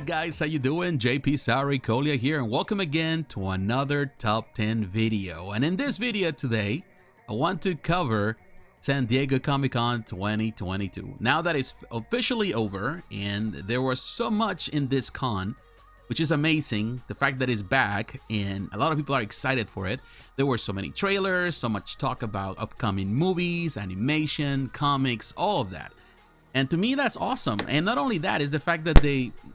Alright guys, how you doing? jpsarrireviews here, and welcome again to another top 10 video. And in this video today, I want to cover San Diego Comic-Con 2022. Now that it's officially over, and there was so much in this con, which is amazing. The fact that it's back, and a lot of people are excited for it. There were so many trailers, so much talk about upcoming movies, animation, comics, all of that. And to me, that's awesome. And not only that, is the fact that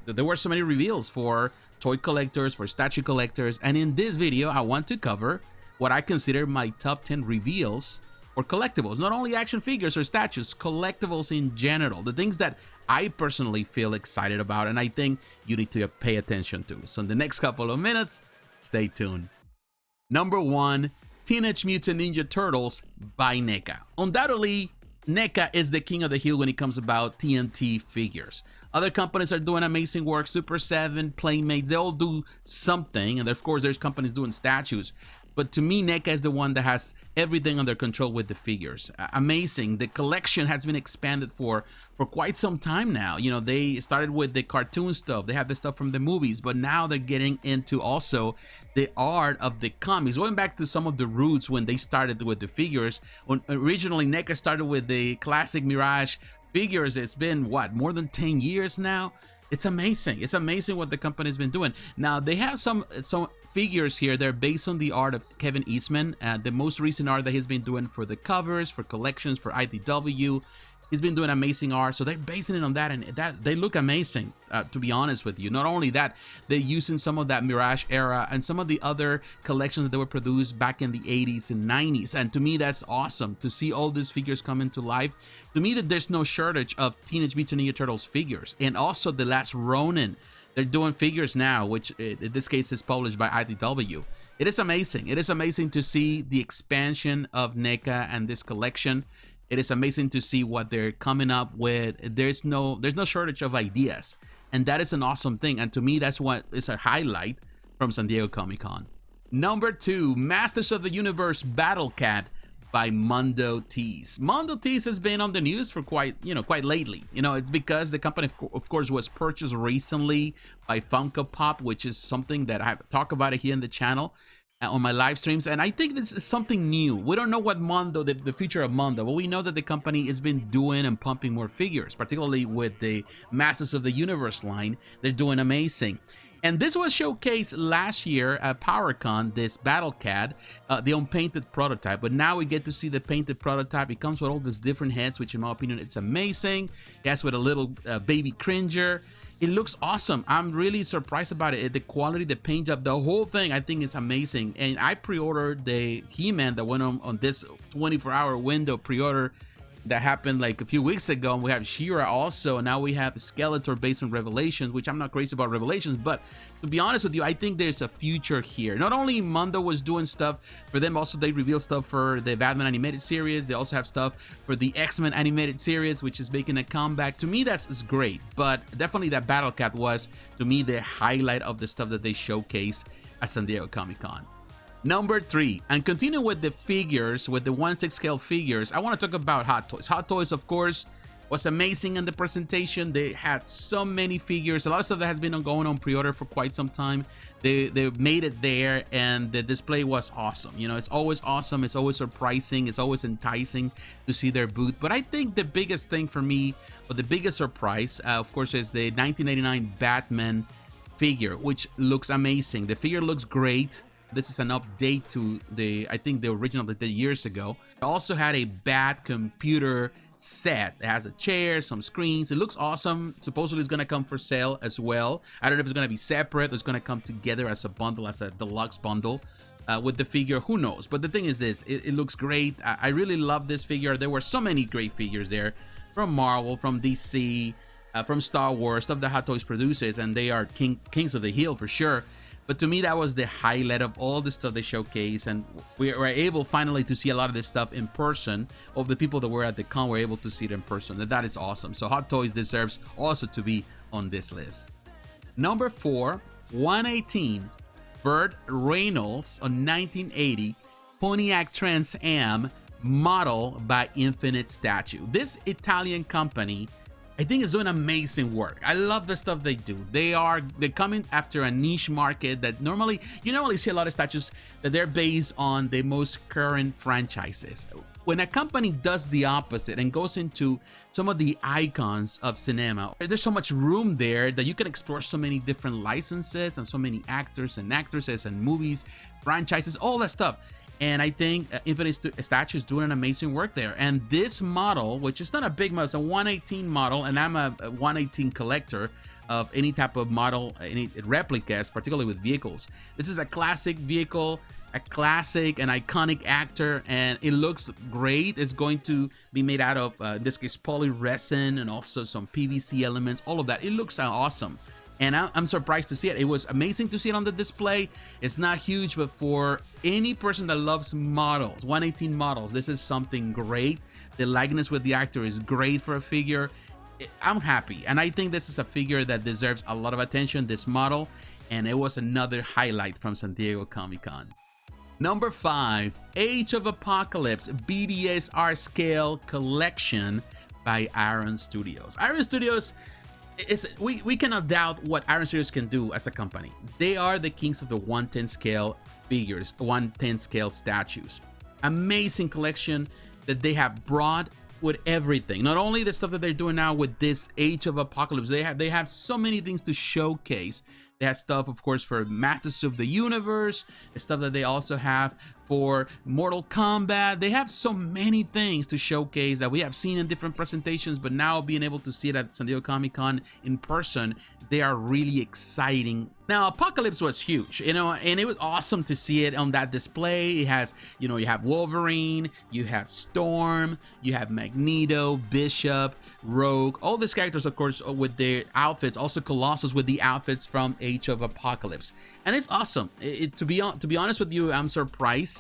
there were so many reveals for toy collectors, for statue collectors. And in this video, I want to cover what I consider my top 10 reveals for collectibles. Not only action figures or statues, collectibles in general. The things that I personally feel excited about and I think you need to pay attention to. So in the next couple of minutes, stay tuned. Number 1, Teenage Mutant Ninja Turtles by NECA. Undoubtedly, NECA is the king of the hill when it comes about TMNT figures. Other companies are doing amazing work. Super 7, Playmates, they all do something. And of course, there's companies doing statues. But to me, NECA is the one that has everything under control with the figures. Amazing. The collection has been expanded for quite some time now. You know, they started with the cartoon stuff. They have the stuff from the movies, but now they're getting into also the art of the comics. Going back to some of the roots when they started with the figures. Originally, NECA started with the classic Mirage figures. It's been, what, more than 10 years now? It's amazing. It's amazing what the company's been doing. Now, they have some figures here. They're based on the art of Kevin Eastman, the most recent art that he's been doing for the covers, for collections, for IDW. He's been doing amazing art, so they're basing it on that, and they look amazing, to be honest with you. Not only that, they're using some of that Mirage era and some of the other collections that were produced back in the 80s and 90s, and to me, that's awesome to see all these figures come into life. To me, that there's no shortage of Teenage Mutant Ninja Turtles figures, and also The Last Ronin. They're doing figures now, which in this case is published by IDW. It is amazing. It is amazing to see the expansion of NECA and this collection. It is amazing to see what they're coming up with. There's no shortage of ideas, and that is an awesome thing. And to me, that's what is a highlight from San Diego Comic-Con. Number 2, Masters of the Universe Battlecat by Mondo Tees. Mondo Tees has been on the news for quite lately. You know, it's because the company, of course, was purchased recently by Funko Pop, which is something that I talk about it here in the channel on my live streams, and I think this is something new. We don't know what Mondo, the future of Mondo, but we know that the company has been doing and pumping more figures, particularly with the Masters of the Universe line. They're doing amazing. And this was showcased last year at PowerCon, this Battlecat, the unpainted prototype. But now we get to see the painted prototype. It comes with all these different heads, which in my opinion, it's amazing. It has with a little baby Cringer. It looks awesome. I'm really surprised about it. The quality, the paint job, the whole thing, I think is amazing. And I pre-ordered the He-Man that went on this 24-hour window pre-order that happened like a few weeks ago. And we have She-Ra also, and now we have Skeletor based on Revelations, which I'm not crazy about Revelations, but to be honest with you, I think there's a future here. Not only Mondo was doing stuff for them, also they revealed stuff for the Batman animated series. They also have stuff for the X-Men animated series, which is making a comeback. To me, that's great, but definitely that Battlecat was, to me, the highlight of the stuff that they showcased at San Diego Comic-Con. Number 3, and continue with the figures, with the 1/6 scale figures, I want to talk about Hot Toys. Hot Toys, of course, was amazing in the presentation. They had so many figures, a lot of stuff that has been going on pre-order for quite some time. They made it there, and the display was awesome. You know, it's always awesome, it's always surprising, it's always enticing to see their booth. But I think the biggest thing for me, or the biggest surprise, of course, is the 1989 Batman figure, which looks amazing. The figure looks great. This is an update to I think the original that they did years ago. It also had a Bat computer set. It has a chair, some screens. It looks awesome. Supposedly it's going to come for sale as well. I don't know if it's going to be separate or it's going to come together as a bundle, as a deluxe bundle with the figure. Who knows? But the thing is this, it looks great. I really love this figure. There were so many great figures there from Marvel, from DC, from Star Wars, stuff that Hot Toys produces, and they are kings of the hill for sure. But to me, that was the highlight of all the stuff they showcased, and we were able finally to see a lot of this stuff in person. Of the people that were at the con were able to see it in person, and that is awesome. So Hot Toys deserves also to be on this list. Number 4, 118, Burt Reynolds, a 1980 Pontiac Trans Am model by Infinite Statue. This Italian company I think it's doing amazing work. I love the stuff they do. They're coming after a niche market that you normally see a lot of statues that they're based on the most current franchises. When a company does the opposite and goes into some of the icons of cinema, there's so much room there that you can explore so many different licenses and so many actors and actresses and movies, franchises, all that stuff. And I think Infinite Statue is doing an amazing work there. And this model, which is not a big model, it's a 118 model, and I'm a 118 collector of any type of model, any replicas, particularly with vehicles. This is a classic vehicle, a classic and iconic actor, and it looks great. It's going to be made out of, in this case, polyresin and also some PVC elements, all of that. It looks awesome. And I'm surprised to see it. It was amazing to see it on the display. It's not huge, but for any person that loves models, 118 models, this is something great. The likeness with the actor is great for a figure. I'm happy. And I think this is a figure that deserves a lot of attention, this model. And it was another highlight from San Diego Comic-Con. Number 5, Age of Apocalypse BDSR Scale Collection by Iron Studios. Iron Studios, we cannot doubt what Iron Studios can do as a company. They are the kings of the 110 scale figures, 110 scale statues. Amazing collection that they have brought with everything. Not only the stuff that they're doing now with this Age of Apocalypse, they have so many things to showcase. They have stuff, of course, for Masters of the Universe, the stuff that they also have for Mortal Kombat. They have so many things to showcase that we have seen in different presentations, but now being able to see it at San Diego Comic-Con in person, they are really exciting. Now, Apocalypse was huge, and it was awesome to see it on that display. It has, you have Wolverine, you have Storm, you have Magneto, Bishop, Rogue, all these characters, of course, with their outfits, also Colossus with the outfits from Age of Apocalypse. And it's awesome. To be honest with you, I'm surprised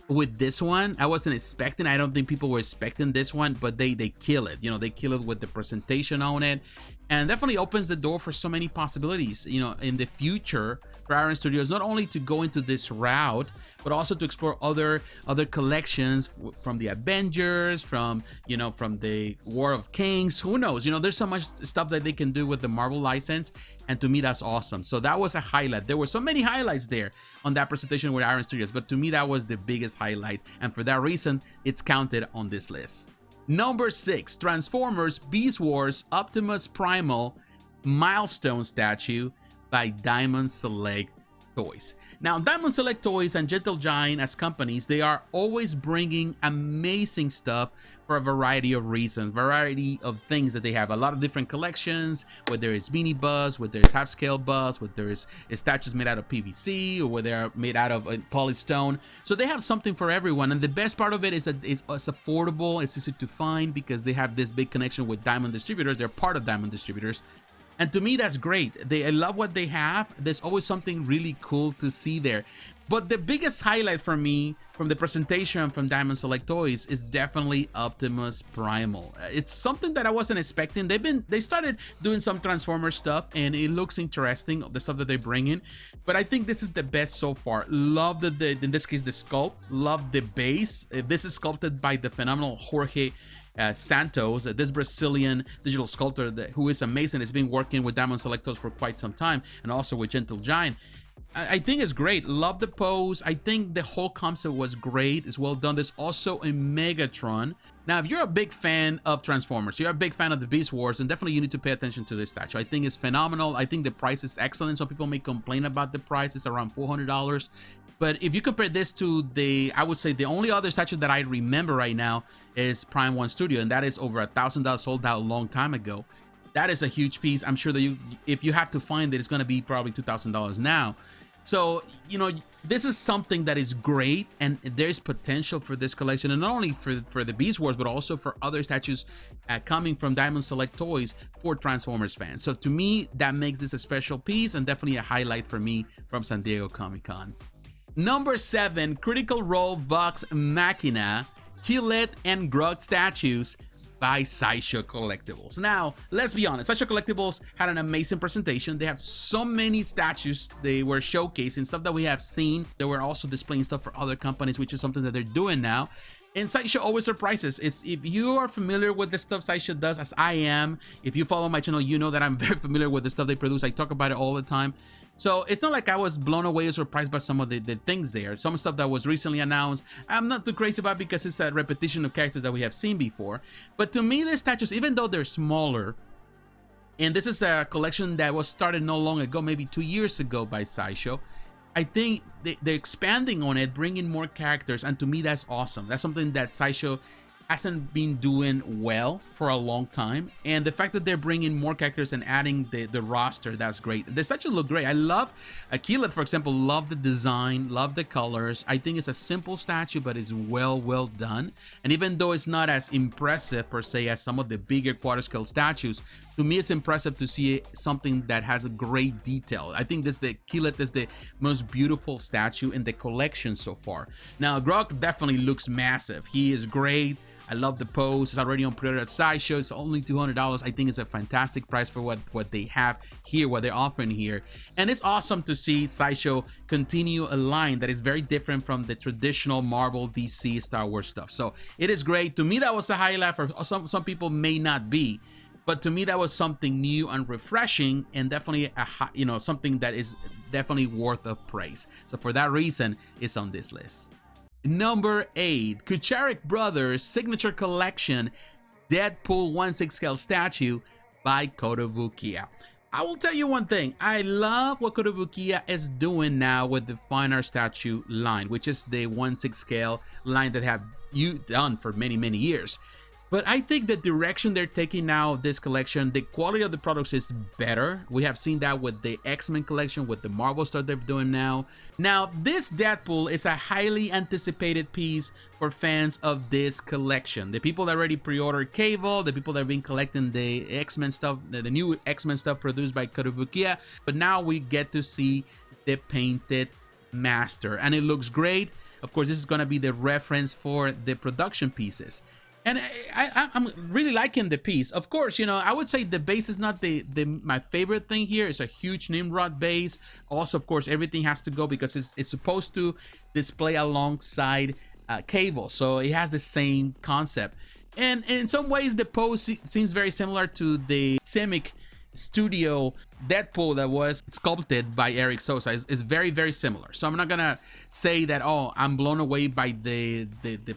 with this one. I wasn't expecting, I don't think people were expecting this one, but they kill it. They kill it with the presentation on it, and definitely opens the door for so many possibilities, in the future for Iron Studios, not only to go into this route, but also to explore other collections from the Avengers, from the War of Kings. Who knows? There's so much stuff that they can do with the Marvel license, and to me, that's awesome. So that was a highlight. There were so many highlights there on that presentation with Iron Studios, but to me, that was the biggest highlight, and for that reason, it's counted on this list. Number 6, Transformers Beast Wars Optimus Primal Milestone Statue by Diamond Select Toys. Now, Diamond Select Toys and Gentle Giant as companies, they are always bringing amazing stuff for a variety of reasons, variety of things that they have. A lot of different collections, whether it's Mini Buzz, whether it's half-scale Buzz, whether it's statues made out of PVC, or whether they're made out of polystone. So they have something for everyone, and the best part of it is that it's affordable, it's easy to find, because they have this big connection with Diamond Distributors. They're part of Diamond Distributors. And to me, that's great. I love what they have. There's always something really cool to see there. But the biggest highlight for me from the presentation from Diamond Select Toys is definitely Optimus Primal. It's something that I wasn't expecting. They started doing some Transformer stuff, and it looks interesting, the stuff that they bring in. But I think this is the best so far. Love in this case, the sculpt. Love the base. This is sculpted by the phenomenal Jorge Santos, this Brazilian digital sculptor who is amazing. Has been working with Diamond Selectos for quite some time, and also with Gentle Giant. I think it's great. Love the pose. I think the whole concept was great. It's well done. There's also a Megatron. Now, if you're a big fan of Transformers, you're a big fan of the Beast Wars, then definitely you need to pay attention to this statue. I think it's phenomenal. I think the price is excellent. Some people may complain about the price. It's around $400. But if you compare this to I would say the only other statue that I remember right now is Prime 1 Studio, and that is over $1,000, sold out a long time ago. That is a huge piece. I'm sure that if you have to find it, it's going to be probably $2,000 now. So, this is something that is great, and there's potential for this collection, and not only for the Beast Wars, but also for other statues coming from Diamond Select Toys for Transformers fans. So to me, that makes this a special piece, and definitely a highlight for me from San Diego Comic-Con. Number 7, Critical Role Box Machina, Keyleth and Grog statues by Sideshow Collectibles. Now, let's be honest, Sideshow Collectibles had an amazing presentation. They have so many statues. They were showcasing stuff that we have seen. They were also displaying stuff for other companies, which is something that they're doing now. And Sideshow always surprises. If you are familiar with the stuff Sideshow does, as I am, if you follow my channel, you know that I'm very familiar with the stuff they produce. I talk about it all the time. So it's not like I was blown away or surprised by some of the things there. Some stuff that was recently announced, I'm not too crazy about because it's a repetition of characters that we have seen before. But to me, the statues, even though they're smaller, and this is a collection that was started no long ago, maybe 2 years ago by Sideshow, I think they're expanding on it, bringing more characters, and to me that's awesome. That's something that Sideshow hasn't been doing well for a long time, and the fact that they're bringing more characters and adding the roster, that's great. The statues look great. I love Keyleth, for example. Love the design, love the colors. I think it's a simple statue, but it's well done. And even though it's not as impressive per se as some of the bigger quarter scale statues, to me it's impressive to see something that has a great detail. I think the Keyleth is the most beautiful statue in the collection so far. Now Grog definitely looks massive. He is great. I love the pose. It's already on pre-order at Sideshow. It's only $200. I think it's a fantastic price for what they have here, what they're offering here. And it's awesome to see Sideshow continue a line that is very different from the traditional Marvel, DC, Star Wars stuff. So it is great. To me, that was a highlight. For some people may not be, but to me that was something new and refreshing, and definitely something that is definitely worth of praise. So for that reason, it's on this list. Number 8, Kucharik Brothers Signature Collection Deadpool 1/6 scale statue by kotobukiya. I will tell you one thing. I love what kotobukiya is doing now with the fine art statue line, which is the 1/6 scale line that have you done for many years. But I think the direction they're taking now, this collection, the quality of the products is better. We have seen that with the X-Men collection, with the Marvel stuff they're doing now. Now, this Deadpool is a highly anticipated piece for fans of this collection. The people that already pre-ordered Cable, the people that have been collecting the X-Men stuff, the new X-Men stuff produced by kotobukiya. But now we get to see the painted master, and it looks great. Of course, this is going to be the reference for the production pieces. And I'm really liking the piece. Of course, I would say the base is not my favorite thing here. It's a huge Nimrod base. Also, of course, everything has to go because it's supposed to display alongside Cable. So it has the same concept. And in some ways, the pose seems very similar to the Simic Studio Deadpool that was sculpted by Eric Sosa. Is very similar. So I'm not gonna say that, oh, I'm blown away by the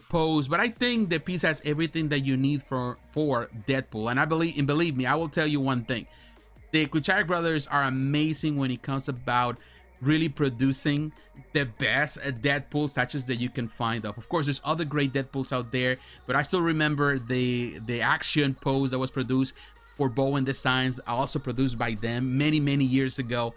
pose, but I think the piece has everything that you need for Deadpool. And believe me, I will tell you one thing: the Kucharik brothers are amazing when it comes about really producing the best Deadpool statues that you can find. Of course, there's other great Deadpools out there, but I still remember the action pose that was produced for Bowen Designs, also produced by them many years ago,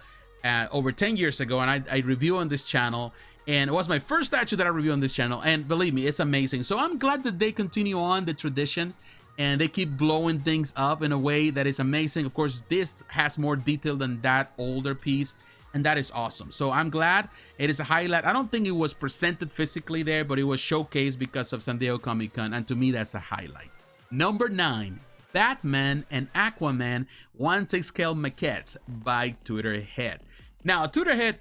over 10 years ago, and I review on this channel, and it was my first statue that I review on this channel, and believe me, it's amazing. So I'm glad that they continue on the tradition and they keep blowing things up in a way that is amazing. Of course, this has more detail than that older piece, and that is awesome. So I'm glad. It is a highlight. I don't think it was presented physically there, but it was showcased because of San Diego Comic-Con, and to me that's a highlight. Number 9, Batman and Aquaman 1/6 scale maquettes by Tweeterhead. Now, Tweeterhead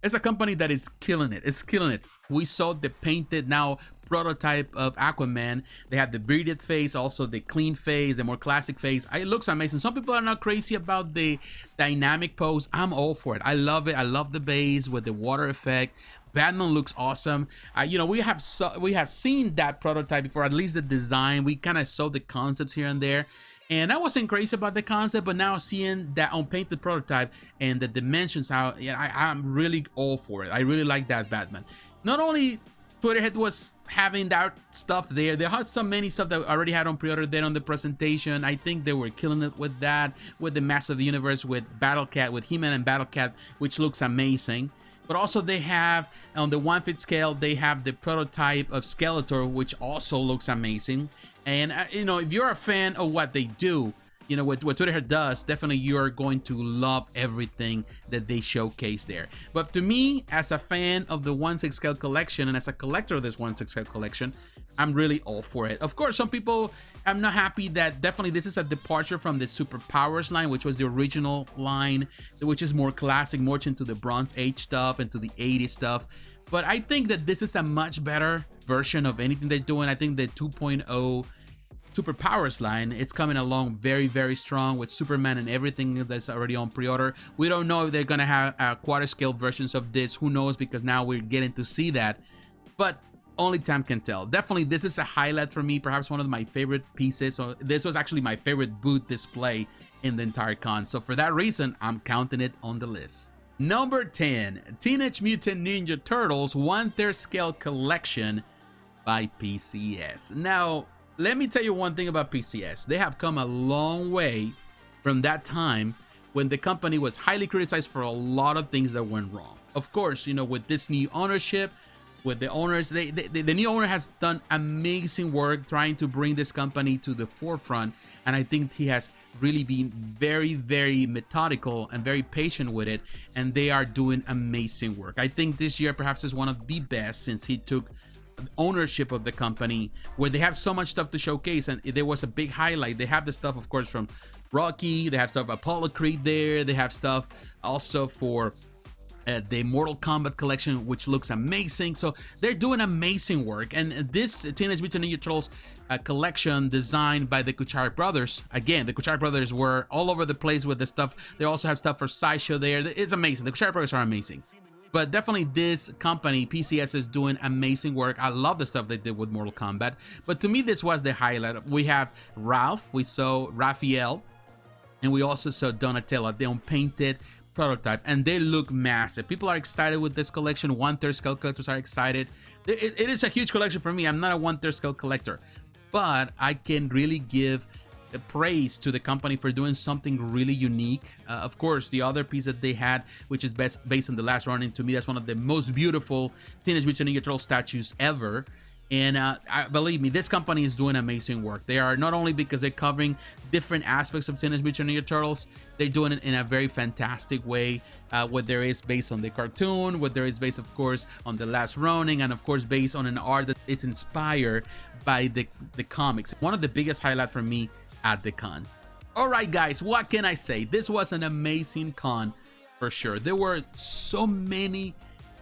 is a company that is killing it. It's killing it. We saw the painted now prototype of Aquaman. They have the bearded face, also the clean face, the more classic face. It looks amazing. Some people are not crazy about the dynamic pose. I'm all for it. I love it. I love the base with the water effect. Batman looks awesome. We have seen that prototype before, at least the design. We kind of saw the concepts here and there, and I wasn't crazy about the concept, but now seeing that unpainted prototype and the dimensions out, I'm really all for it. I really like that Batman. Not only Tweeterhead was having that stuff there, they had so many stuff that already had on pre-order there on the presentation. I think they were killing it with that, with the Master of the Universe, with Battlecat, with He-Man and Battlecat, which looks amazing. But also they have, on the 1/5 scale, they have the prototype of Skeletor, which also looks amazing. And, if you're a fan of what they do, what Tweeterhead does, definitely you're going to love everything that they showcase there. But to me, as a fan of the 1/6 scale collection and as a collector of this 1/6 scale collection, I'm really all for it. Of course, some people, I'm not happy that definitely this is a departure from the Superpowers line, which was the original line, which is more classic, more into the Bronze Age stuff and to the 80s stuff. but I think that this is a much better version of anything they're doing. I think the 2.0 Superpowers line, it's coming along very, very strong with Superman and everything that's already on pre-order. We don't know if they're gonna have quarter scale versions of this. Who knows, because now we're getting to see that, but only time can tell. Definitely this is a highlight for me, perhaps one of my favorite pieces. So this was actually my favorite booth display in the entire con, so for that reason I'm counting it on the list. Number 10, Teenage Mutant Ninja Turtles 1/3 scale collection by PCS. Now let me tell you one thing about PCS. They have come a long way from that time when the company was highly criticized for a lot of things that went wrong. Of course, you know, with this new ownership, with the owners, the new owner has done amazing work trying to bring this company to the forefront, and I think he has really been very, very methodical and very patient with it, and they are doing amazing work. I think this year perhaps is one of the best since he took ownership of the company, where they have so much stuff to showcase, and there was a big highlight. They have the stuff, of course, from Rocky, they have stuff Apollo Creed there, they have stuff also for the Mortal Kombat collection, which looks amazing. So they're doing amazing work, and this Teenage Mutant Ninja Turtles collection designed by the Kuchar brothers. Again, the Kuchar brothers were all over the place with the stuff. They also have stuff for Sideshow there. It's amazing. The Kuchar brothers are amazing. But definitely this company, PCS, is doing amazing work. I love the stuff they did with Mortal Kombat. But to me, this was the highlight. We have Ralph, we saw Raphael, and we also saw Donatello, the unpainted prototype, and they look massive. People are excited with this collection. 1/3 scale collectors are excited. It is a huge collection for me. I'm not a 1/3 scale collector, but I can really give praise to the company for doing something really unique. Of course, the other piece that they had, which is based on the last running, to me that's one of the most beautiful Teenage Mutant Ninja Turtle statues ever. And believe me, this company is doing amazing work. They are not only because they're covering different aspects of Teenage Mutant Ninja Turtles, they're doing it in a very fantastic way, whether it's based on the cartoon, whether it's based, of course, on the last running, and of course based on an art that is inspired by the comics. One of the biggest highlights for me at the con. All right, guys, what can I say? This was an amazing con for sure. There were so many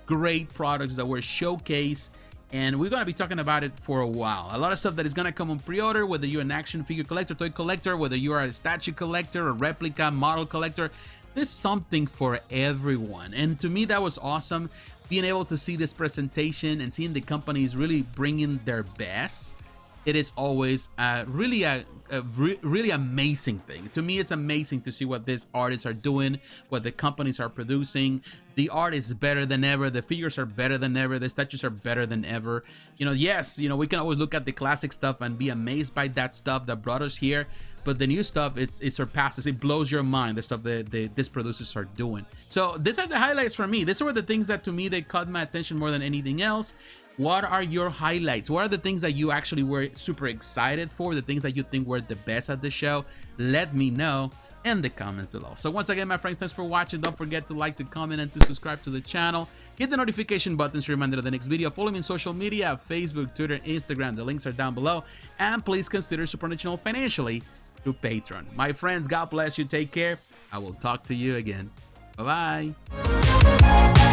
great products that were showcased, and we're gonna be talking about it for a while. A lot of stuff that is gonna come on pre-order, whether you're an action figure collector, toy collector, whether you are a statue collector, a replica model collector, there's something for everyone. And to me, that was awesome, being able to see this presentation and seeing the companies really bringing their best. It is always really amazing thing. To me, it's amazing to see what these artists are doing, what the companies are producing. The art is better than ever. The figures are better than ever. The statues are better than ever. You know, yes, you know, we can always look at the classic stuff and be amazed by that stuff that brought us here. But the new stuff, it surpasses, it blows your mind, the stuff that these producers are doing. So these are the highlights for me. These were the things that to me, they caught my attention more than anything else. What are your highlights? What are the things that you actually were super excited for? The things that you think were the best at the show? Let me know in the comments below. So once again, my friends, thanks for watching. Don't forget to like, to comment, and to subscribe to the channel. Hit the notification button to be reminded of the next video. Follow me on social media, Facebook, Twitter, Instagram. The links are down below. And please consider supporting the channel financially through Patreon. My friends, God bless you. Take care. I will talk to you again. Bye-bye.